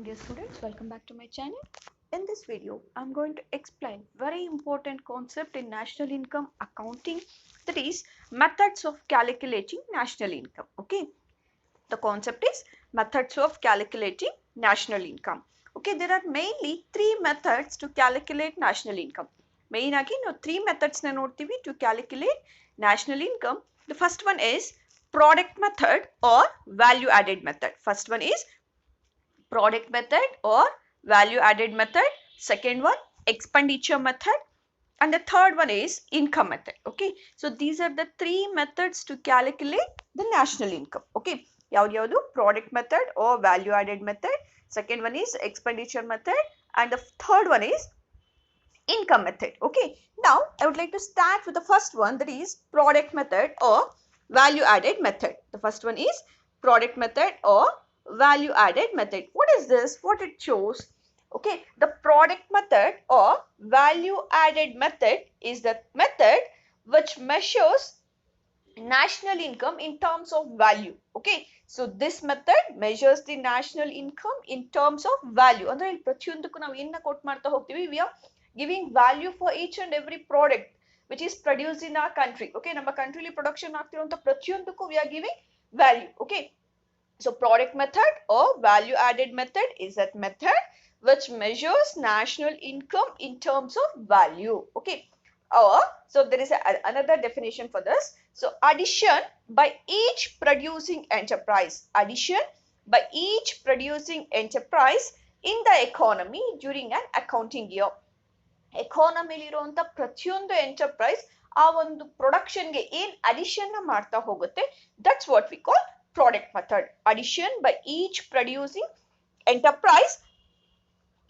dear students, welcome back to my channel. In this video, I'm going to explain very important concept in national income accounting, that is methods of calculating national income. Okay, the concept is methods of calculating national income. Okay, there are mainly three methods to calculate national income. Main agi ನಾವು three methods na ನೋಡ್ತೀವಿ to calculate national income. The first one is product method or value added method. First one is product method or value added method. Second one, expenditure method. And the third one is income method. Okay, so these are the three methods to calculate the national income. Okay, yaudu product method or value added method. Second one is expenditure method, and the third one is income method. Okay, now I would like to start with the first one, that is product method or value added method. The first one is product method or value added method. What is this? What it shows? Okay, the product method or value added method is the method which measures national income in terms of value. Okay, so this method measures the national income in terms of value. Andre ಇಲ್ಲಿ ಪ್ರತಿಯೊಂದಕ್ಕೂ ನಾವು ಏನ್ನ ಕೊಟ್ ಮಾಡ್ತಾ ಹೋಗ್ತೀವಿ, we are giving value for each and every product which is produced in our country. Okay, ನಮ್ಮ ಕಂಟ್ರಿಲಿ production ಆಗ್ತಿರುವಂತ ಪ್ರತಿಯೊಂದಕ್ಕೂ we are giving value. Okay, so product method or value added method is that method which measures national income in terms of value. Okay, or so there is another definition for this. So addition by each producing enterprise, addition by each producing enterprise in the economy during an accounting year. ಎಕಾನಮಿಲಿ ಇರುವಂತ ಪ್ರತಿಯೊಂದು enterprise ಆ ಒಂದು production ಗೆ ಏನ್ addition ಮಾಡ್ತಾ ಹೋಗುತ್ತೆ, that's what we call product method. Addition by each producing enterprise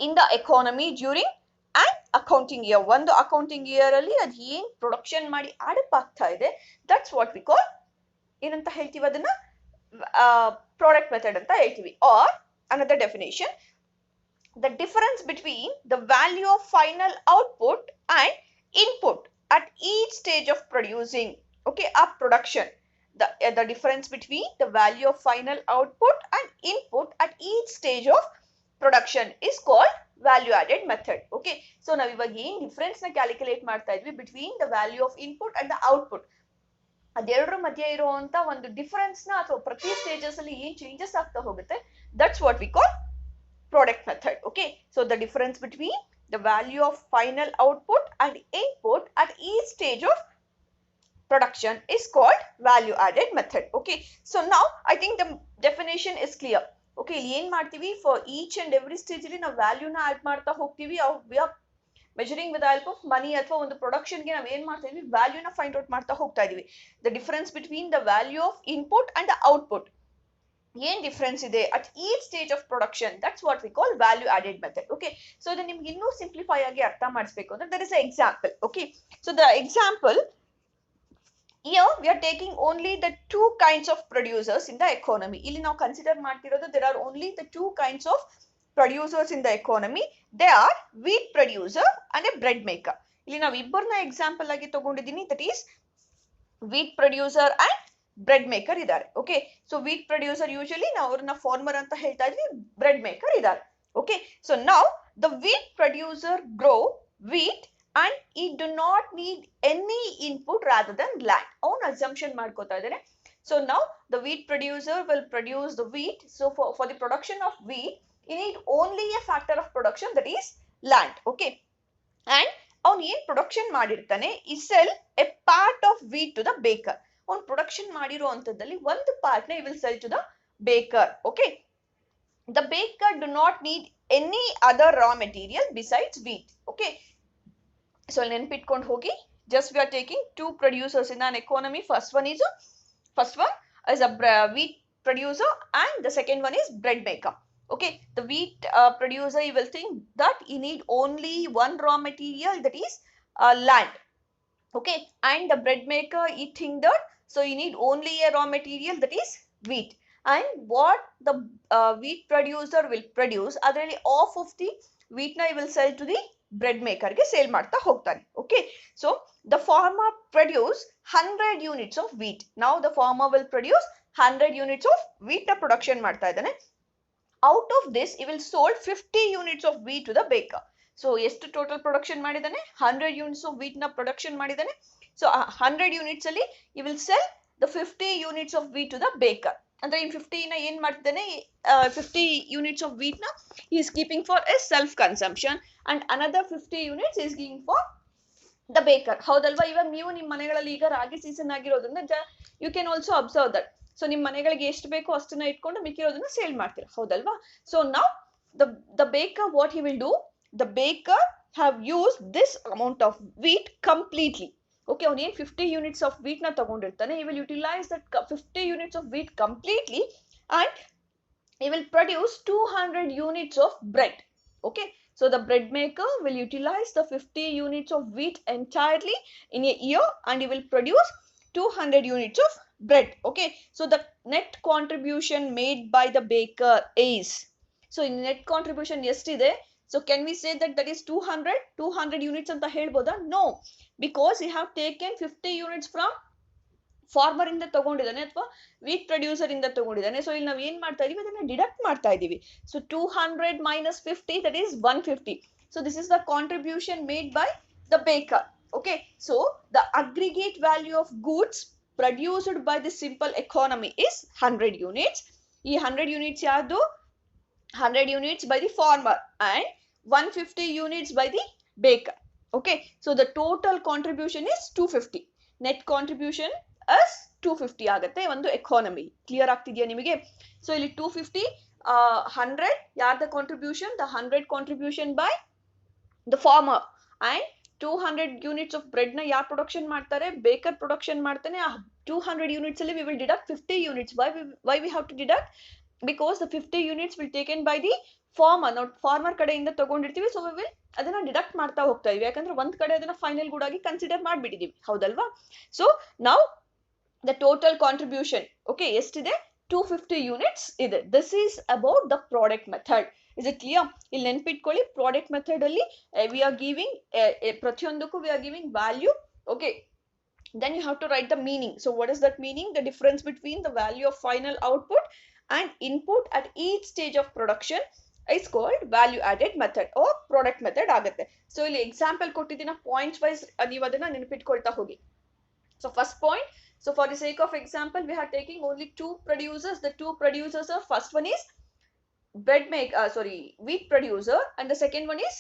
in the economy during and accounting year. ಒಂದು accounting year ಅಲ್ಲಿ ಅದು ಏನ್ ಪ್ರೊಡಕ್ಷನ್ ಮಾಡಿ ಅಡಪ್ ಆಗ್ತಾ ಇದೆ, ದಟ್ಸ್ ವಾಟ್ ವಿ ಕಾಲ್ ಏನಂತ ಹೇಳ್ತೀವಿ, ಅದನ್ನ ಪ್ರಾಡಕ್ಟ್ ಮೆಥಡ್ ಅಂತ ಹೇಳ್ತೀವಿ. Or another definition, the difference between the value of final output and input at each stage of producing. Okay, a production, the difference between the value of final output and input at each stage of production is called value added method. Okay, so ನಾವು ಇವಾಗ ಏನ್ difference ನ calculate ಮಾಡ್ತಾ ಇದ್ವಿ between the value of input and the output, ಅದೆರಡರ ಮಧ್ಯೆ ಇರುವಂತ ಒಂದು ಡಿಫರೆನ್ಸ್ ನ ಅಥವಾ ಪ್ರತಿ ಸ್ಟೇಜಸ್ ಅಲ್ಲಿ ಏನ್ ಚೇಂಜಸ್ ಆಗ್ತಾ ಹೋಗುತ್ತೆ, that's what we call product method. Okay, so the difference between the value of final output and input at each stage of production is called value added method. Okay, so now I think the definition is clear. Okay, ಏನ್ ಮಾಡ್ತೀವಿ, for each and every stage ಅಲ್ಲಿ ನಾವು value ನ add ಮಾಡ್ತಾ ಹೋಗ್ತೀವಿ. we are measuring with the help of money ಅಥವಾ ಒಂದು production ಗೆ ನಾವು ಏನ್ ಮಾಡ್ತಾ ಇದೀವಿ, ವ್ಯಾಲ್ಯೂ ನ ಫೈಂಡ್ ಔಟ್ ಮಾಡ್ತಾ ಹೋಗ್ತಾ ಇದೀವಿ. the difference between the value of input and the output, ಏನ್ ಡಿಫರೆನ್ಸ್ ಇದೆ at each stage of production, that's what we call value added method. Okay, so ಇದು ನಿಮ್ಗೆ ಇನ್ನೂ ಸಿಂಪ್ಲಿಫೈ ಆಗಿ ಅರ್ಥ ಮಾಡಿಸ್ಬೇಕು ಅಂದ್ರೆ there is a example. Okay, so the example here we are taking only the two kinds of producers in the economy. ಇಲ್ಲಿ ನಾವು consider ಮಾಡ್ತಿರೋದು there are only the two kinds of producers in the economy. They are wheat producer and a bread maker. ಇಲ್ಲಿ ನಾವು ಇಬ್ಬರನ್ನ example ಆಗಿ ತಗೊಂಡಿದ್ದೀನಿ, that is wheat producer and bread maker ಇದ್ದಾರೆ. Okay, so wheat producer usually ನಾವು ಅವ್ರನ್ನ farmer ಅಂತ ಹೇಳ್ತಾ ಇದ್ವಿ, ಬ್ರೆಡ್ ಮೇಕರ್ ಇದ್ದಾರೆ. Okay, so now the wheat producer grow wheat and ಈ do not need any input rather than land. ಅವನು assumption ಮಾಡ್ಕೋತಾ ಇದ್ದಾರೆ. So now the wheat producer will produce the wheat. So for the production of wheat you need only a factor of production, that is land. Okay, and ಅವ್ನು ಏನ್ production ಮಾಡಿರ್ತಾನೆ, ಈ sell a part of wheat to the baker. ಅವ್ನು production ಮಾಡಿರೋ ಅಂತದ್ದಲ್ಲಿ ಒಂದು part ನ will sell to the baker. Okay, the baker do not need any other raw material besides wheat. Okay, so ನೆನ್ಪಿಟ್ಕೊಂಡು ಹೋಗಿ, just we are taking two producers in an economy. First one is a wheat producer and the second one is bread maker. Okay, the wheat producer, you will think that you need only one raw material, that is land. Okay, and the bread maker, you think that so you need only a raw material, that is wheat. And what the wheat producer will produce, adರಲ್ಲಿ half of the wheat na will sell to the bread maker ಗೆ sale ಮಾಡ್ತಾ ಹೋಗ್ತಾನೆ. Okay, so the farmer produce 100 units of wheat. Now the farmer will produce 100 units of wheat ನ production ಮಾಡ್ತಾ ಇದ್ದಾನೆ. out of this he will sold 50 units of wheat to the baker. So ಎಷ್ಟು total production ಮಾಡಿದಾನೆ 100 units of wheat ನ production ಮಾಡಿದಾನೆ. So 100 units ಅಲ್ಲಿ he will sell the 50 units of wheat to the baker. ಅಂದ್ರೆ ಈ 50 ನ ಏನ್ ಮಾಡ್ತಿದ್ದಾನೆ 50 units of wheat ನ he is keeping for a self consumption and another 50 units is giving for the baker. ಹೌದಲ್ವಾ? ಇವಾಗ ನೀವು ನಿಮ್ಮ ಮನೆಗಳಲ್ಲಿ ಈಗ ರಾಗಿ ಸೀಸನ್ ಆಗಿರೋದ್ರಿಂದ you can also observe that. So ನಿಮ್ಮ ಮನೆಗಳಿಗೆ ಎಷ್ಟು ಬೇಕೋ ಅಷ್ಟನ್ನ ಇಟ್ಕೊಂಡು ಮಿಕ್ಕಿರೋದನ್ನ ಸೇಲ್ ಮಾಡ್ತೀರಾ, ಹೌದಲ್ವಾ? So now the baker what he will do, the baker have used this amount of wheat completely. Okay, ಅವನು ಏನು 50 units of wheat ನ ತಗೊಂಡಿರ್ತಾನೆ, he will utilize that 50 units of wheat completely and he will produce 200 units of bread. Okay, so the bread maker will utilize the 50 units of wheat entirely in a year and he will produce 200 units of bread. Okay, so the net contribution made by the baker is, so in net contribution ಎಷ್ಟಿದೆ? So can we say that that is 200 units ಅಂತ ಹೇಳ್ಬೋದಾ? No, because he have taken 50 units from farmer ಇಂದ ತಗೊಂಡಿದ್ದಾನೆ ಅಥವಾ wheat producer ಇಂದ ತಗೊಂಡಿದ್ದಾನೆ. So ಇಲ್ಲಿ ನಾವು ಏನ್ ಮಾಡ್ತಾ ಇದೀವಿ, ಅದನ್ನ ಡಿಡಕ್ಟ್ ಮಾಡ್ತಾ ಇದೀವಿ. So 200 minus 50, that is 150. So this is the contribution made by the baker. Okay, so the aggregate value of goods produced by the simple economy is 100 units. ಈ 100 units ಯಾರ್ದು? 100 units by the farmer and 150 units by the baker. Okay, so the total contribution is 250. Net contribution as 250 ಆಗುತ್ತೆ ಒಂದು economy. Clear ಆಗ್ತಿದೆಯಾ ನಿಮಗೆ? So ಇಲ್ಲಿ 250 100 ಯಾರ್ದ contribution? The 100 contribution by the farmer and 200 units of bread ನ ಯಾರು production ಮಾಡ್ತಾರೆ? Baker production ಮಾಡ್ತಾನೆ. 200 units ಅಲ್ಲಿ we will deduct 50 units. Why we have to deduct? Because the 50 units will taken by the farmer. ನಾವು farmer ಕಡೆಯಿಂದ ತಗೊಂಡಿರ್ತೀವಿ, so we will ಅದನ್ನ deduct ಮಾಡ್ತಾ ಹೋಗ್ತಾ ಇದೀವಿ, ಯಾಕಂದ್ರೆ ಒಂದ್ ಕಡೆ ಅದನ್ನ ಫೈನಲ್ ಗುಡ್ ಆಗಿ ಕನ್ಸಿಡರ್ ಮಾಡ್ಬಿಟ್ಟಿದೀವಿ, ಹೌದಲ್ವಾ? ಸೊ ನಾವು the total contribution, okay, ಎಷ್ಟಿದೆ? 250 units ಇದೆ. This is about the product method. Is it clear? ಇಲ್ಲಿ ನೆನ್ಪಿಟ್ಕೊಳ್ಳಿ, ಪ್ರಾಡಕ್ಟ್ ಮೆಥಡ್ ಅಲ್ಲಿ we are giving ಪ್ರತಿಯೊಂದಕ್ಕೂ we are giving value. Okay, then you have to write the meaning. So what is that meaning? The difference between the value of final output and input at each stage of production is called value added method or product method ಆಗುತ್ತೆ. So ಇಲ್ಲಿ example ಕೊಟ್ಟಿದ್ದೀನ, points wise ನೀವು ಅದನ್ನ ನೆನಪಿಟ್ಕೊಳ್ತಾ ಹೋಗಿ. So first point, so for the sake of example we are taking only two producers. The two producers are, first one is wheat producer and the second one is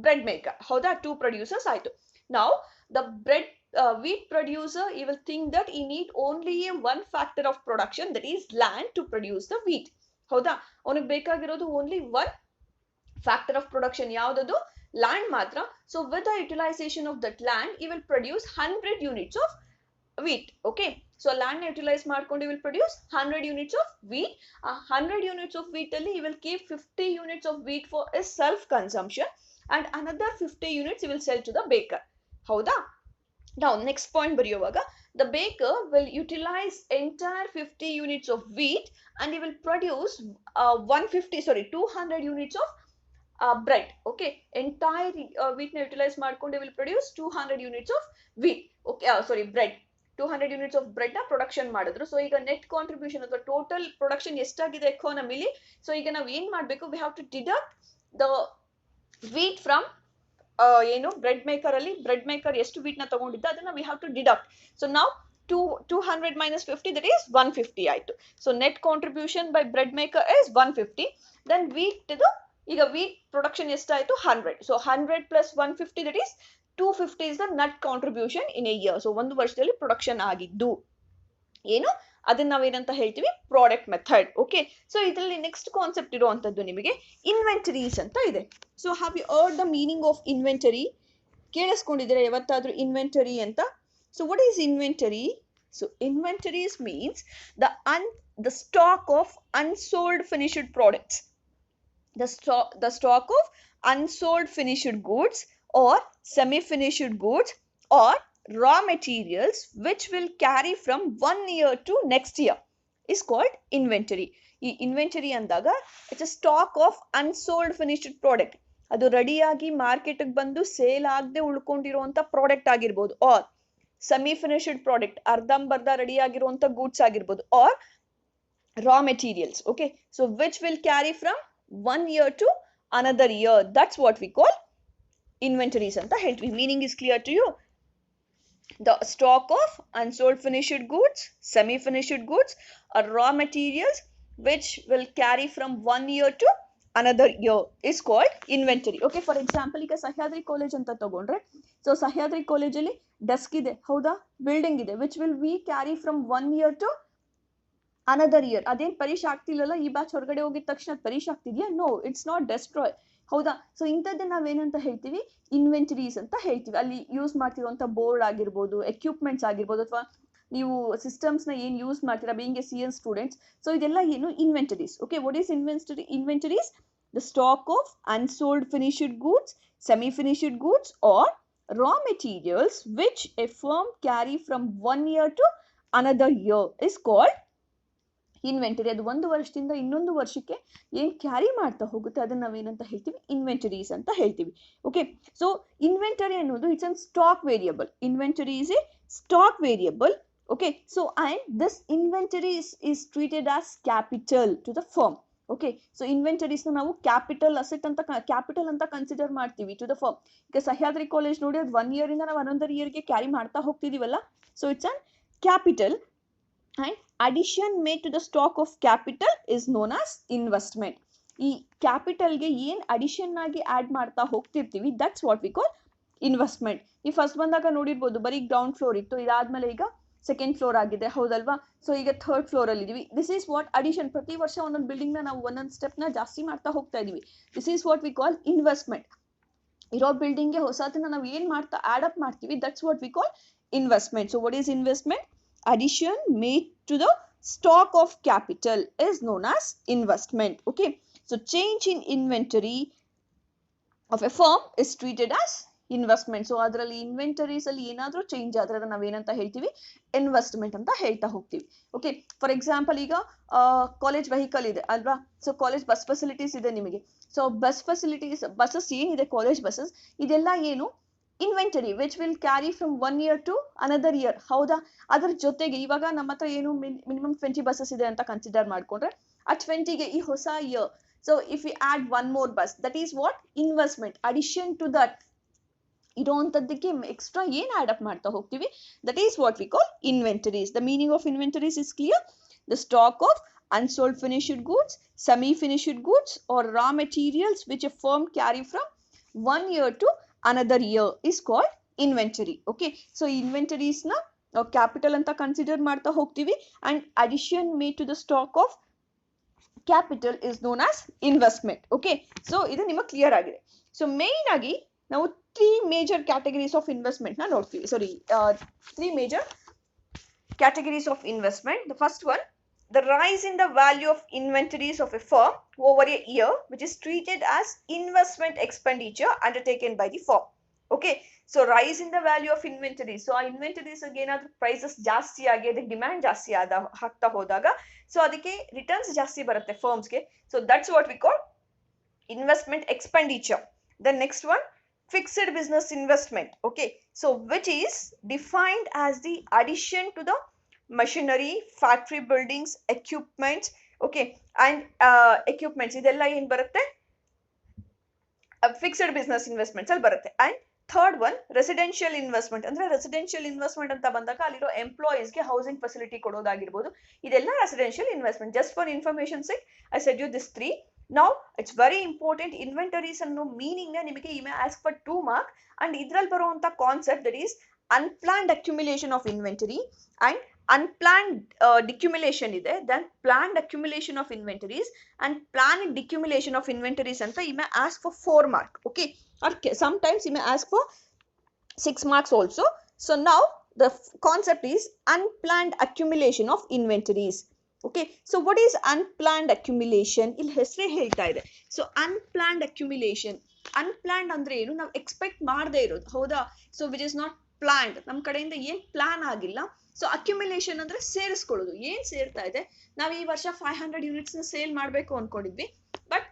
bread maker. ಹೌದಾ? two producers ಆಯ್ತು. Now the wheat producer, he will think that he need only one factor of production, that is land, to produce the wheat. ಹೌದಾ? ಅವನಿಗೆ ಬೇಕಾಗಿರೋದು only one factor of production. ಯಾವ್ದದು? land ಮಾತ್ರ. So with the utilization of that land he will produce 100 units of wheat. Okay, so land utilize ಮಾಡ್ಕೊಂಡು he will produce 100 units of wheat. 100 units of wheat ಅಲ್ಲಿ he will keep 50 units of wheat for his self consumption and another 50 units he will sell to the baker. ಹೌದಾ? Now next point ಬರೆಯುವಾಗ, the baker will utilize entire 50 units of wheat and he will produce 200 units of bread. Okay, entire wheat na utilize ಮಾಡ್ಕೊಂಡು he will produce 200 units of wheat. Okay, bread. 200 units of bread ನ production ಮಾಡಿದ್ರು. So ಈಗ net contribution ಅಥವಾ total production ಎಷ್ಟಾಗಿದೆ ಎಕಾನಮಿಲಿ? So ಈಗ ನಾವು ಏನ್ ಮಾಡ್ಬೇಕು? we have to deduct the wheat from ಏನು ಬ್ರೆಡ್ ಮೇಕರ್ ಅಲ್ಲಿ ಬ್ರೆಡ್ ಮೇಕರ್ ಎಷ್ಟು ವೀಟ್ ನ ತಗೊಂಡಿದ್ದ ಅದನ್ನ we have to deduct. So now 200 minus 50, that is 150 ಆಯ್ತು. So net contribution by bread maker is 150. then wheat ಇದು ಈಗ wheat production ಎಷ್ಟಾಯ್ತು? 100. So 100 plus 150, that is 250 is the net contribution in a year. So ಒಂದು ವರ್ಷದಲ್ಲಿ production ಆಗಿದ್ದು ಏನು ಅದನ್ನ ನಾವೇನಂತ ಹೇಳ್ತೀವಿ? Product method. ಓಕೆ, ಸೊ ಇದರಲ್ಲಿ ನೆಕ್ಸ್ಟ್ ಕಾನ್ಸೆಪ್ಟ್ ಇರುವಂತದ್ದು ನಿಮಗೆ ಇನ್ವೆಂಟರೀಸ್ ಅಂತ ಇದೆ. So have you heard the meaning of inventory? ಕೇಳಿಸ್ಕೊಂಡಿದ್ದೀರಾ ಯಾವತ್ತಾದ್ರೂ ಇನ್ವೆಂಟರಿ ಅಂತ? So what is inventory? So inventories means the stock of unsold finished products. The stock of unsold finished goods or semi-finished goods or raw materials which will carry from one year to next year is called inventory. ಈ inventory ಅಂದಾಗ it's a stock of unsold finished product. ಅದು ರೆಡಿಯಾಗಿ ಮಾರ್ಕೆಟ್ಗೆ ಬಂದು sale ಆಗದೆ ಉಳ್ಕೊಂಡಿರುವಂತ product ಆಗಿರ್ಬೋದು, R semi finished product, ಅರ್ಧಂಬರ್ಧ ready ಆಗಿರುವಂತ ಗೂಡ್ಸ್ ಆಗಿರ್ಬೋದು, R raw materials. Okay, so which will carry from one year to another year. That's what we call inventories anta helತೀವಿ. Meaning is clear to you? The stock of unsold finished goods, semi finished goods, or raw materials which will carry from one year to another year is called inventory. Okay, for example, ಈಗ Sahyadri college ಅಂತ ತಗೊಂಡ್ರೆ, so Sahyadri ಕಾಲೇಜಲ್ಲಿ desk ಇದೆ, ಹೌದಾ, building ಇದೆ, which will we carry from one year to another year. ಅದೇನ್ ಪರೀಕ್ಷೆ ಆಗ್ತಿಲ್ಲಲ್ಲ, ಈ ಬ್ಯಾಚ್ ಹೊರಗಡೆ ಹೋಗಿದ ತಕ್ಷಣ ಪರೀಕ್ಷೆ ಆಗ್ತಿದ್ಯಾ? ನೋ, ಇಟ್ಸ್ ನಾಟ್ ಡೆಸ್ಟ್ರಾಯ್, ಹೌದಾ. ಸೊ ಇಂಥದ್ದೇ ನಾವೇನಂತ ಹೇಳ್ತೀವಿ? ಇನ್ವೆಂಟರೀಸ್ ಅಂತ ಹೇಳ್ತೀವಿ. ಅಲ್ಲಿ ಯೂಸ್ ಮಾಡ್ತಿರುವಂತ ಬೋರ್ಡ್ ಆಗಿರ್ಬೋದು, ಎಕ್ವಿಪ್ಮೆಂಟ್ಸ್ ಆಗಿರ್ಬೋದು, ಅಥವಾ ನೀವು ಸಿಸ್ಟಮ್ಸ್ ನ ಏನ್ ಯೂಸ್ ಮಾಡ್ತೀರಾ being a CN students, so ಇದೆಲ್ಲ ಏನು inventories. Okay, what is inventories? The stock of unsold finished goods, semi finished goods are raw materials which a firm carry from one year to another year is called inventory. ಅದು ಒಂದು ವರ್ಷದಿಂದ ಇನ್ನೊಂದು ವರ್ಷಕ್ಕೆ ಏನ್ carry ಮಾಡ್ತಾ ಹೋಗುತ್ತೆ ಅದನ್ನ ನಾವೇನಂತ ಹೇಳ್ತೀವಿ? ಇನ್ವೆಂಟರೀಸ್ ಅಂತ ಹೇಳ್ತೀವಿ. ಓಕೆ, ಸೊ ಇನ್ವೆಂಟರಿ ಅನ್ನೋದು it's an stock variable. Inventory is a stock variable. Okay, so and this inventory is treated as capital to the firm. Okay, so inventories ನಾವು ಕ್ಯಾಪಿಟಲ್ ಅಸೆಟ್ ಅಂತ, ಕ್ಯಾಪಿಟಲ್ ಅಂತ consider ಮಾಡ್ತೀವಿ to the firm. ಈಗ Sahyadri college ನೋಡಿ, ಅದು 1 year ಇಂದ ನಾವು another ಇಯರ್ಗೆ ಕ್ಯಾರಿ ಮಾಡ್ತಾ ಹೋಗ್ತಿದೀವಲ್ಲ, so it's an capital. And addition made to the stock of capital is known as investment. ಈ ಕ್ಯಾಪಿಟಲ್ಗೆ ಏನ್ ಅಡಿಷನ್ ಆಗಿ ಆಡ್ ಮಾಡ್ತಾ ಹೋಗ್ತಿರ್ತೀವಿ, that's what we call investment. ಈ ಫಸ್ಟ್ ಬಂದಾಗ ನೋಡಿರ್ಬೋದು ಬರೀ ಗ್ರೌಂಡ್ ಫ್ಲೋರ್ ಇತ್ತು, ಇದಾದ್ಮೇಲೆ ಈಗ ಸೆಕೆಂಡ್ ಫ್ಲೋರ್ ಆಗಿದೆ, ಹೌದಲ್ವಾ. ಸೊ ಈಗ ಥರ್ಡ್ ಫ್ಲೋರ್ ಅಲ್ಲಿ ಇದೀವಿ. This is what addition. ಪ್ರತಿ ವರ್ಷ ಒಂದೊಂದು ಬಿಲ್ಡಿಂಗ್ ನ ನಾವು ಒಂದೊಂದು ಸ್ಟೆಪ್ ನ ಜಾಸ್ತಿ ಮಾಡ್ತಾ ಹೋಗ್ತಾ ಇದೀವಿ. This is what we call investment. ಇರೋ ಬಿಲ್ಡಿಂಗ್ ಗೆ ಹೊಸದನ್ನ ನಾವು ಏನ್ ಮಾಡ್ತಾ ಆಡ್ ಅಪ್ ಮಾಡ್ತೀವಿ, that's what we call investment. So what is investment? Addition made to the stock of capital is known as investment. Okay, so change in inventory of a firm is treated as investment. So ಅದರಲ್ಲಿ inventories ಅಲ್ಲಿ ಏನಾದ್ರೂ change ಆದ್ರೆ ಅದನ್ನ ನಾವೇನಂತ ಹೇಳ್ತೀವಿ? Investment ಅಂತ ಹೇಳ್ತಾ ಹೋಗ್ತೀವಿ. ಓಕೆ, ಫಾರ್ ಎಕ್ಸಾಂಪಲ್ ಈಗ ಕಾಲೇಜ್ ವೆಹಿಕಲ್ ಇದೆ ಅಲ್ವಾ, ಸೊ ಕಾಲೇಜ್ ಬಸ್ ಫೆಸಿಲಿಟೀಸ್ ಇದೆ ನಿಮಗೆ. ಸೊ ಬಸ್ ಫೆಸಿಲಿಟೀಸ್, ಬಸ್ಸಸ್ ಏನಿದೆ, ಕಾಲೇಜ್ ಬಸ್ಸಸ್, ಇದೆಲ್ಲ ಏನು? Inventory which will carry from one year to another year, ಹೌದಾ. ಅದ್ರ ಜೊತೆಗೆ ಇವಾಗ ನಮ್ಮ ಹತ್ರ ಏನು ಮಿನಿಮಮ್ 20 ಬಸ್ಸಸ್ ಇದೆ ಅಂತ ಕನ್ಸಿಡರ್ ಮಾಡ್ಕೊಂಡ್ರೆ, ಆ 20ಗೆ ಈ ಹೊಸ year, so if you add one more bus, that is what? Investment. Addition to that ಇರೋಂಥದ್ದಕ್ಕೆ ಎಕ್ಸ್ಟ್ರಾ ಏನ್ ಆಡ್ ಅಪ್ ಮಾಡ್ತಾ ಹೋಗ್ತೀವಿ, that is what we call inventories. The meaning of inventories is clear. The stock of unsold finished goods, semi finished goods or raw materials which a firm carry from one year to another year is called inventory. Okay, so inventories na ನಾವು capital ಅಂತ consider ಮಾಡ್ತಾ ಹೋಗ್ತೀವಿ, and addition made to the stock of capital is known as investment. Okay, so ಇದು ನಿಮಗೆ clear ಆಗಿದೆ. So main ಆಗಿ ನಾವು 3 major categories of investment ನ ನೋಡ್ತೀವಿ. ಸಾರಿ, 3 major categories of investment. The first one, the rise in the value of inventories of a firm over a year, which is treated as investment expenditure undertaken by the firm. Okay, so rise in the value of inventories. So inventories ಏನಾದ್ರೂ prices ಜಾಸ್ತಿ ಆಗಿ ಅದಕ್ಕೆ demand ಜಾಸ್ತಿ ಆಗ್ತಾ ಹೋದಾಗ, so ಅದಕ್ಕೆ returns ಜಾಸ್ತಿ ಬರುತ್ತೆ ಫರ್ಮ್ಸ್ಗೆ. So that's what we call investment expenditure. The next one, fixed business investment. Okay, so which is defined as the addition to the machinery, factory buildings, equipments. Okay, and equipments ಇದೆಲ್ಲ ಏನ್ ಬರುತ್ತೆ? Fixed business investments ಅಲ್ಲಿ ಬರುತ್ತೆ. And third one, residential investment. ಅಂದ್ರೆ residential investment ಅಂತ ಬಂದಾಗ ಅಲ್ಲಿರೋ ಎಂಪ್ಲಾಯೀಸ್ಗೆ ಹೌಸಿಂಗ್ ಫೆಸಿಲಿಟಿ ಕೊಡೋದಾಗಿರ್ಬೋದು, ಇದೆಲ್ಲ residential investment. Just for information sake I said you this 3. Now it's very important. Inventories ಅನ್ನೋ ಮೀನಿಂಗ್ ನಿಮಗೆ ಈ may ask for 2 mark. And ಇದ್ರಲ್ಲಿ ಬರುವಂತ concept that is unplanned accumulation of inventory and unplanned decumulation ಇದೆ, then planned accumulation of inventories and planned decumulation of inventories ಅಂತ you may ask for 4 mark. Okay, or sometimes you may ask for 6 marks also. So now the concept is unplanned accumulation of inventories. Okay, so what is unplanned accumulation? ಇಲ್ಲಿ ಹೆಸರೇ ಹೇಳ್ತಾ ಇದೆ. So unplanned accumulation, unplanned ಅಂದ್ರೆ ಏನು? ನಾವು expect ಮಾಡದೇ ಇರೋದು, ಹೌದಾ. So which is not planned, ನಮ್ಮ ಕಡೆಯಿಂದ ಏನ್ ಪ್ಲಾನ್ ಆಗಿಲ್ಲ. ಸೊ ಅಕ್ಯುಮಿಲೇಷನ್ ಅಂದ್ರೆ ಸೇರಿಸ್ಕೊಳ್ಳೋದು. ಏನ್ ಸೇರ್ತಾ ಇದೆ? ನಾವು ಈ ವರ್ಷ 500 ಯೂನಿಟ್ಸ್ ನ ಸೇಲ್ ಮಾಡ್ಬೇಕು ಅನ್ಕೊಂಡಿದ್ವಿ, ಬಟ್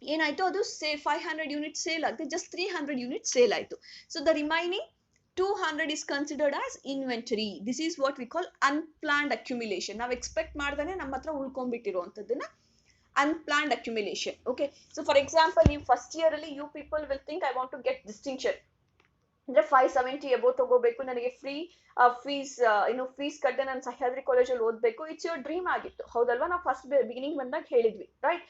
ಏನಾಯ್ತು, ಅದು 500 ಯೂನಿಟ್ ಸೇಲ್ ಆಗಿದೆ, ಜಸ್ಟ್ 300 ಯೂನಿಟ್ ಸೇಲ್ ಆಯ್ತು. So the remaining 200 is considered as inventory. This is what we call unplanned accumulation. ನಾವು ಎಕ್ಸ್ಪೆಕ್ಟ್ ಮಾಡ್ದಾನೆ ನಮ್ಮ ಹತ್ರ ಉಳ್ಕೊಂಡ್ಬಿಟ್ಟಿರುವಂತದ್ದನ್ನ unplanned accumulation. Okay, so for example, ನೀವು ಫಸ್ಟ್ ಇಯರ್ ಅಲ್ಲಿ you people will think I want to get distinction. ಅಂದ್ರೆ 570 above ತಗೋಬೇಕು, ನನಗೆ fees ಕಟ್ಟೆ ನಾನು ಸಹ್ಯಾದ್ರಿ ಕಾಲೇಜಲ್ಲಿ ಓದ್ಬೇಕು, ಇಟ್ಸ್ ಯುವರ್ ಡ್ರೀಮ್ ಆಗಿತ್ತು, ಹೌದಲ್ವಾ? ನಾವು ಫಸ್ಟ್ ಬಿಗಿನಿಂಗ್ ಬಂದಾಗ ಹೇಳಿದ್ವಿ, ರೈಟ್?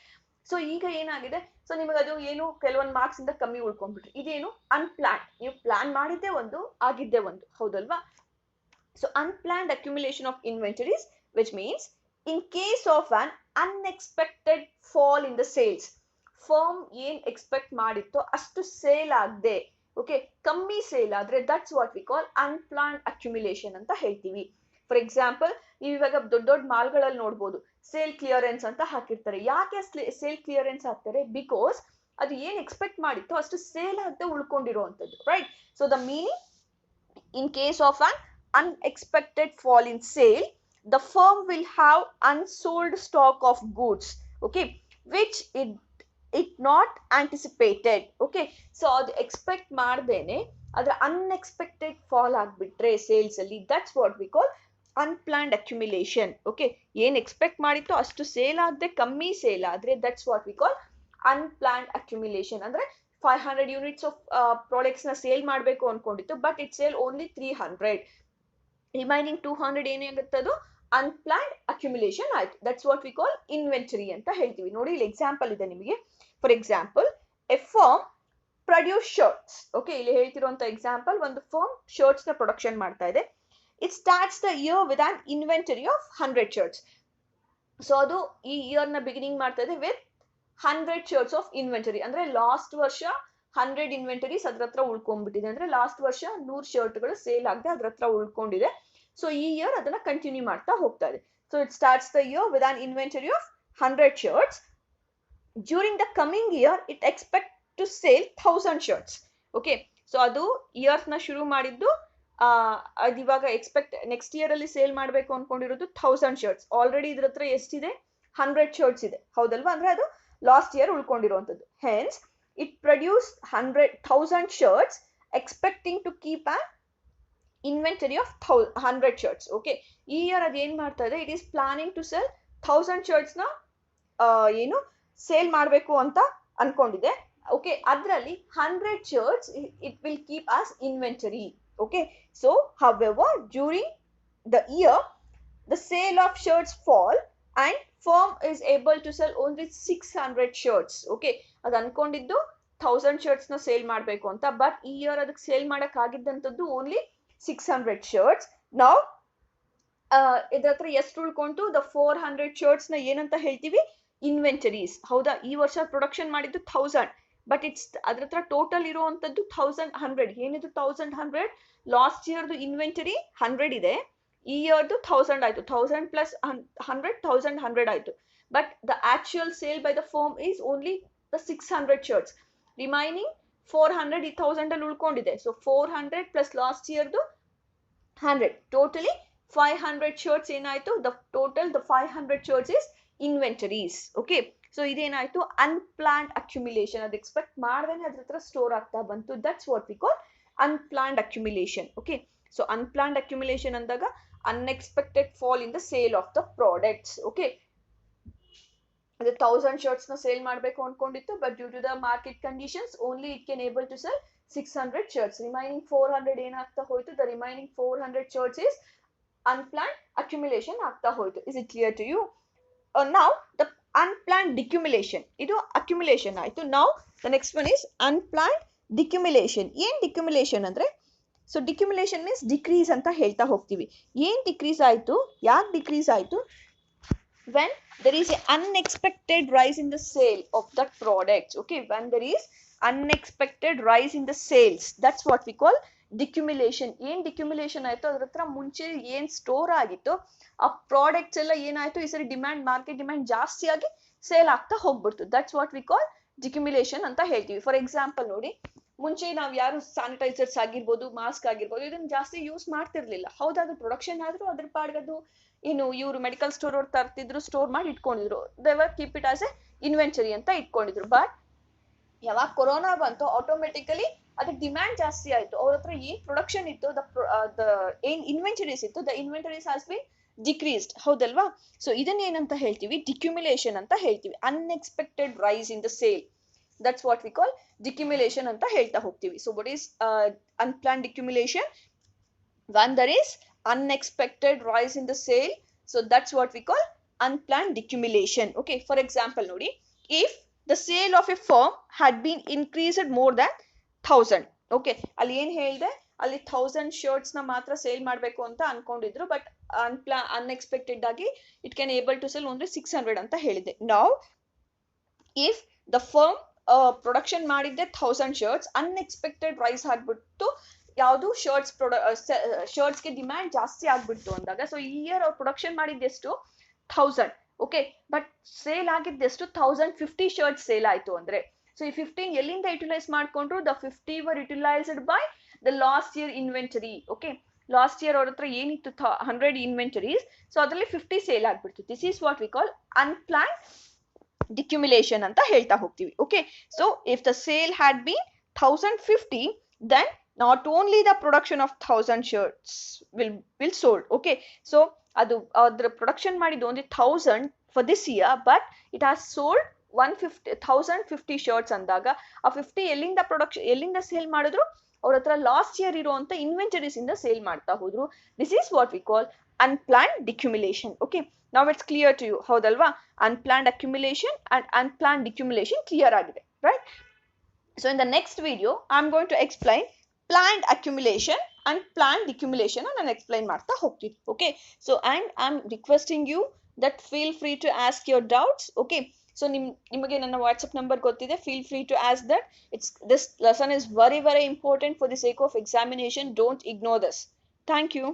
ಸೊ ಈಗ ಏನಾಗಿದೆ, ಸೊ ನಿಮಗೆ ಅದು ಏನು ಕೆಲವೊಂದು ಮಾರ್ಕ್ಸ್ ಇಂದ ಕಮ್ಮಿ ಉಳ್ಕೊಂಡ್ಬಿಟ್ರಿ. ಇದೇನು ಅನ್ಪ್ಲಾನ್, ನೀವು ಪ್ಲಾನ್ ಮಾಡಿದ್ದೆ ಒಂದು, ಆಗಿದ್ದೆ ಒಂದು, ಹೌದಲ್ವಾ? So unplanned accumulation of inventories, which means in case of an unexpected fall in the sales, firm ಏನ್ ಎಕ್ಸ್ಪೆಕ್ಟ್ ಮಾಡಿತ್ತೋ ಅಷ್ಟು ಸೇಲ್ ಆಗದೆ, ಓಕೆ, ಕಮ್ಮಿ ಸೇಲ್ ಆದ್ರೆ that's what we call unplanned accumulation ಅಂತ ಹೇಳ್ತೀವಿ. ಫಾರ್ ಎಕ್ಸಾಂಪಲ್, ನೀವು ಇವಾಗ ದೊಡ್ಡ ದೊಡ್ಡ ಮಾಲ್ಗಳಲ್ಲಿ ನೋಡ್ಬೋದು, ಸೇಲ್ ಕ್ಲಿಯರೆನ್ಸ್ ಅಂತ ಹಾಕಿರ್ತಾರೆ. ಯಾಕೆ ಸೇಲ್ ಕ್ಲಿಯರೆನ್ಸ್ ಹಾಕ್ತಾರೆ? ಬಿಕಾಸ್ ಅದು ಏನ್ ಎಕ್ಸ್ಪೆಕ್ಟ್ ಮಾಡಿತ್ತು ಅಷ್ಟು ಸೇಲ್ ಆಗದೆ ಉಳ್ಕೊಂಡಿರುವಂತದ್ದು, right? So the meaning, in case of an unexpected fall in sale, the firm will have unsold stock of goods, okay, which it not anticipated, okay. So adu expect mardene adra unexpected fall agbitre sales alli, that's what we call unplanned accumulation, okay. yen expect maditto ashtu sale agde kammi sale adre, that's what we call unplanned accumulation. andre 500 units of products na sale ಮಾಡಬೇಕು ಅನ್ಕೊಂಡಿತ್ತು, but it sell only 300, remaining 200 ಏನಾಗುತ್ತದು unplanned accumulation ಆಯ್ತು. That's what we call inventory ಅಂತ ಹೇಳ್ತೀವಿ. ನೋಡಿ, ಇಲ್ಲಿ example ಇದೆ ನಿಮಗೆ. For example, a firm produce shirts, okay, ಇಲ್ಲಿ ಹೇಳ್ತಿರುವಂತ ಎಕ್ಸಾಂಪಲ್, ಒಂದು ಫರ್ಮ್ ಶರ್ಟ್ಸ್ ನ ಪ್ರೊಡಕ್ಷನ್ ಮಾಡ್ತಾ ಇದೆ. It starts the year with an inventory of 100 shirts. So ಅದು ಈ ಇಯರ್ ನ ಬಿಗಿನಿಂಗ್ ಮಾಡ್ತಾ ಇದೆ ವಿತ್ 100 ಶರ್ಟ್ಸ್ ಆಫ್ ಇನ್ವೆಂಟರಿ. ಅಂದ್ರೆ ಲಾಸ್ಟ್ ವರ್ಷ 100 ಇನ್ವೆಂಟರೀಸ್ ಅದ್ರ ಹತ್ರ ಉಳ್ಕೊಂಡ್ಬಿಟ್ಟಿದೆ, ಅಂದ್ರೆ ಲಾಸ್ಟ್ ವರ್ಷ 100 ಶರ್ಟ್ಗಳು ಸೇಲ್ ಆಗದೆ ಅದ್ರ ಹತ್ರ ಉಳ್ಕೊಂಡಿದೆ. ಸೊ ಈ ಇಯರ್ ಅದನ್ನ ಕಂಟಿನ್ಯೂ ಮಾಡ್ತಾ ಹೋಗ್ತಾ ಇದೆ. So it starts the year with an inventory of 100 shirts. During the coming year it expect to sale 1000 shirts, okay. So ಅದು ಇಯರ್ ನ ಶುರು ಮಾಡಿದ್ದು, ಅದು ಇವಾಗ ಎಕ್ಸ್ಪೆಕ್ಟ್ ನೆಕ್ಸ್ಟ್ ಇಯರ್ ಅಲ್ಲಿ ಸೇಲ್ ಮಾಡಬೇಕು ಅನ್ಕೊಂಡಿರೋದು 1000 ಶರ್ಟ್ಸ್. ಆಲ್ರೆಡಿ ಇದ್ರ ಹತ್ರ ಎಷ್ಟಿದೆ? 100 ಶರ್ಟ್ಸ್ ಇದೆ, ಹೌದಲ್ವಾ? ಅಂದ್ರೆ ಅದು ಲಾಸ್ಟ್ ಇಯರ್ ಉಳ್ಕೊಂಡಿರುವಂತದ್ದು. Hence it produced 100,000 shirts expecting to keep an inventory of 100 shirts, okay. ಈ ಇಯರ್ ಅದು ಏನ್ ಮಾಡ್ತಾ ಇದೆ? it is planning to sell 1000 shirts ನ ಏನು ಸೇಲ್ ಮಾಡಬೇಕು ಅಂತ ಅನ್ಕೊಂಡಿದೆ, ಓಕೆ. ಅದರಲ್ಲಿ 100 shirts it will keep as inventory, okay. So however, during the year the sale of shirts fall and firm is able to sell only 600 shirts, okay. ಅದು ಅನ್ಕೊಂಡಿದ್ದು 1000 shirts ನ sale ಮಾಡಬೇಕು ಅಂತ, but ಈ year ಅದಕ್ಕೆ sale ಮಾಡಕ್ ಆಗಿದ್ದಂಥದ್ದು only 600 shirts. ನಾವು ಇದ್ರ ಹತ್ರ ಎಷ್ಟು ಉಳ್ಕೊಂತು? ದ 400 ಶರ್ಟ್ಸ್ ನ ಏನಂತ ಹೇಳ್ತೀವಿ? ಇನ್ವೆಂಟರೀಸ್, ಹೌದಾ? ಈ ವರ್ಷ ಪ್ರೊಡಕ್ಷನ್ ಮಾಡಿದ್ದು 1000, ಬಟ್ ಇಟ್ಸ್ ಅದ್ರ ಹತ್ರ ಟೋಟಲ್ ಇರುವಂತದ್ದು 1100. ಏನಿದು 1100? ಲಾಸ್ಟ್ ಇಯರ್ದು ಇನ್ವೆಂಟರಿ 100 ಇದೆ, ಈ ಇಯರ್ದು 1000 ಆಯ್ತು. 1000 ಪ್ಲಸ್ 100, 1100 ಆಯ್ತು. But the actual sale by the firm is only the 600 shirts. Remaining 400 ಈ 1000 ಅಲ್ಲಿ ಉಳ್ಕೊಂಡಿದೆ. ಸೊ 400 ಪ್ಲಸ್ ಲಾಸ್ಟ್ ಇಯರ್ದು 100, ಟೋಟಲಿ 500 ಶರ್ಟ್ಸ್ ಏನಾಯ್ತು? The total the 500 shirts is inventories, okay. So ಇದೇನಾಯ್ತು? Unplanned accumulation. ಅದು ಎಕ್ಸ್ಪೆಕ್ಟ್ ಮಾಡ್ದೇನೆ ಅದ್ರ ಹತ್ರ ಸ್ಟೋರ್ ಆಗ್ತಾ ಬಂತು. That's what we call unplanned accumulation, okay. So unplanned accumulation ಅಂದಾಗ unexpected fall in the sale of the products, okay. the 1000 shirts na sale ಮಾಡಬೇಕು ಅನ್ಕೊಂಡಿತ್ತು, but due to the market conditions only it can able to sell 600 shirts. remaining 400 ಏನಾಗ್ತಾ ಹೋಯ್ತು? the remaining 400 shirts is unplanned accumulation ಆಗ್ತಾ ಹೋಯ್ತು. is it clear to you? Now the unplanned decumulation, ಇದು accumulation ಆಯ್ತು. now the next one is unplanned decumulation. ಏನ್ decumulation ಅಂದ್ರೆ? So ಡಿಕ್ಯುಮುಲೇಷನ್ means decrease ಅಂತ ಹೇಳ್ತಾ ಹೋಗ್ತೀವಿ. ಏನ್ ಡಿಕ್ರೀಸ್ ಆಯ್ತು? ಯಾಕೆ ಡಿಕ್ರೀಸ್ ಆಯ್ತು? when there is a unexpected rise in the sale of that product, okay. when there is unexpected rise in the sales, that's what we call decumulation. ಏನ್ ಡಿಕ್ಯುಮುಲೇಷನ್ ಆಯ್ತು? ಅದ್ರ ಹತ್ರ ಮುಂಚೆ ಏನ್ ಸ್ಟೋರ್ ಆಗಿತ್ತು ಆ ಪ್ರಾಡಕ್ಟ್ಸ್ ಎಲ್ಲ ಏನಾಯ್ತು? ಈ ಸರಿ ಮಾರ್ಕೆಟ್ ಡಿಮ್ಯಾಂಡ್ ಜಾಸ್ತಿ ಆಗಿ ಸೇಲ್ ಆಗ್ತಾ ಹೋಗ್ಬಿಡ್ತು. ದಟ್ಸ್ ವಾಟ್ ವಿ ಕಾಲ್ ಡಿಕ್ಯುಮುಲೇಷನ್ ಅಂತ ಹೇಳ್ತೀವಿ. ಫಾರ್ ಎಕ್ಸಾಂಪಲ್ ನೋಡಿ, ಮುಂಚೆ ನಾವು ಯಾರು ಸ್ಯಾನಿಟೈಸರ್ಸ್ ಆಗಿರ್ಬೋದು, ಮಾಸ್ಕ್ ಆಗಿರ್ಬೋದು, ಇದನ್ನ ಜಾಸ್ತಿ ಯೂಸ್ ಮಾಡ್ತಿರ್ಲಿಲ್ಲ, ಹೌದಾ? ಅದು ಪ್ರೊಡಕ್ಷನ್ ಆದ್ರೂ ಅದ್ರ ಪಾಡ್ಗದು ಏನು ಇವರು ಮೆಡಿಕಲ್ ಸ್ಟೋರ್ ಅವ್ರು ತರ್ತಿದ್ರು, ಸ್ಟೋರ್ ಮಾಡಿ ಇಟ್ಕೊಂಡಿದ್ರು, ದೇವರ್ keep it as A inventory ಅಂತ ಇಟ್ಕೊಂಡಿದ್ರು. ಬಟ್ ಯಾವಾಗ ಕೊರೋನಾ ಬಂತು, ಆಟೋಮೆಟಿಕಲಿ ಅದಕ್ಕೆ ಡಿಮ್ಯಾಂಡ್ ಜಾಸ್ತಿ ಆಯ್ತು, ಅವ್ರ ಹತ್ರ ಏನ್ ಪ್ರೊಡಕ್ಷನ್ ಇತ್ತು, ಏನ್ ಇನ್ವೆಂಟರೀಸ್ ಇತ್ತು, the inventories has been decreased, ಹೌದಲ್ವಾ? ಸೊ ಇದನ್ನ ಏನಂತ ಹೇಳ್ತೀವಿ, ಡಿಕ್ಯುಮಿಲೇಷನ್ ಅಂತ ಹೇಳ್ತೀವಿ. Unexpected rise in the sale, that's what we call decumulation ಅಂತ ಹೇಳ್ತಾ ಹೋಗ್ತೀವಿ. So what is unplanned decumulation? When there is unexpected rise in the sale, so that's what we call unplanned decumulation. Okay, for example nodi, if the sale of a firm had been increased more than 1000, okay, ಅಲ್ಲಿ ಏನ್ ಹೇಳ್ದೆ, ಅಲ್ಲಿ 1000 shirts ನ ಮಾತ್ರ sale ಮಾಡಬೇಕು ಅಂತ ಅನ್ಕೊಂಡಿದ್ರು, but unexpected ಆಗಿ it can able to sell only 600 ಅಂತ ಹೇಳಿದೆ. ನಾವು ಇಫ್ ದ ಫರ್ಮ್ ಪ್ರೊಡಕ್ಷನ್ ಮಾಡಿದ್ದೆ 1000 ಶರ್ಟ್ಸ್, ಅನ್ಎಕ್ಸ್ಪೆಕ್ಟೆಡ್ ರೈಸ್ ಆಗ್ಬಿಟ್ಟು ಯಾವುದು ಶರ್ಟ್ಸ್ಗೆ ಡಿಮ್ಯಾಂಡ್ ಜಾಸ್ತಿ ಆಗ್ಬಿಡ್ತು ಅಂದಾಗ, ಸೊ ಈ ಇಯರ್ ಅವ್ರು ಪ್ರೊಡಕ್ಷನ್ ಮಾಡಿದ್ದೆಷ್ಟು 1000, ಓಕೆ, ಬಟ್ ಸೇಲ್ ಆಗಿದ್ದೆಷ್ಟು 1050 ಶರ್ಟ್ಸ್ ಸೇಲ್ ಆಯ್ತು ಅಂದ್ರೆ, ಸೊ ಈ 15 ಎಲ್ಲಿಂದ ಯುಟಿಲೈಸ್ ಮಾಡ್ಕೊಂಡ್ರು, the 50 were utilised by the last year inventory. Okay, last year ಅವ್ರ ಹತ್ರ ಏನಿತ್ತು 100 ಇನ್ವೆಂಟರೀಸ್, ಸೊ ಅದರಲ್ಲಿ 50 ಸೇಲ್ ಆಗ್ಬಿಡ್ತು. This is what we call unplanned decumulation ಅಂತ ಹೇಳ್ತಾ ಹೋಗ್ತೀವಿ. Okay, so if the sale had been 1050, then not only the production of 1000 shirts will sold. Okay, so adu adra production ಮಾಡಿದ್ದು only 1000 for this year, but it has sold 1050 shirts ಅಂದಾಗ ಆ 50 ಎಲ್ಲಿಂದ sale ಮಾಡಿದ್ರು, ಅವ್ರ ಹತ್ರ last year ಇರುವಂತ inventories ಇಂದ sale ಮಾಡ್ತಾ ಹೋದ್ರು. This is what we call unplanned decumulation. Okay, now it's clear to you, ಹೌದಲ್ವಾ? unplanned accumulation and unplanned decumulation clear ಆಗಿದೆ, right? So in the next video I'm going to explain planned accumulation and planned decumulation and explain ಮಾಡ್ತಾ ಹೋಗ್ತೀನಿ. Okay, so and I'm requesting you that feel free to ask your doubts. Okay, so ನಿಮಗೆ ನನ್ನ WhatsApp number ಗೊತ್ತಿದೆ, feel free to ask that. This lesson is very important for the sake of examination. Don't ignore this. Thank you.